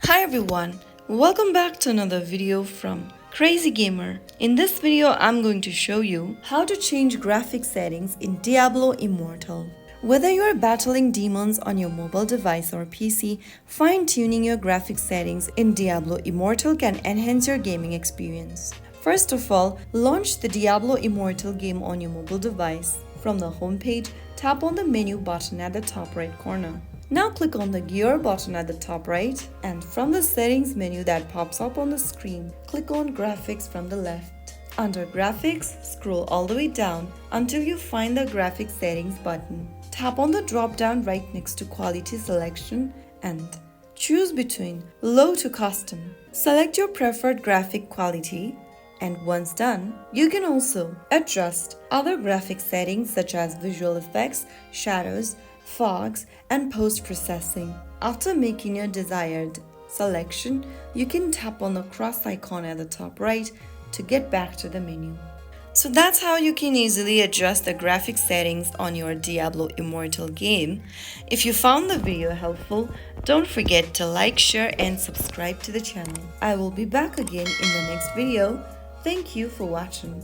Hi everyone, welcome back to another video from Crazy Gamer. In this video, I'm going to show you how to change graphics settings in Diablo Immortal. Whether you are battling demons on your mobile device or PC, fine-tuning your graphics settings in Diablo Immortal can enhance your gaming experience. First of all, launch the Diablo Immortal game on your mobile device. From the homepage, tap on the menu button at the top right corner. Now click on the gear button at the top right, and from the settings menu that pops up on the screen, click on graphics from the left. Under graphics, scroll all the way down until you find the graphics settings button. Tap on the drop down right next to quality selection and choose between low to custom. Select your preferred graphic quality, and once done, you can also adjust other graphic settings such as visual effects, shadows, fogs, and post-processing. After making your desired selection, you can tap on the cross icon at the top right to get back to the menu. So that's how you can easily adjust the graphic settings on your Diablo Immortal game. If you found the video helpful, don't forget to like, share, and subscribe to the channel. I will be back again in the next video. Thank you for watching.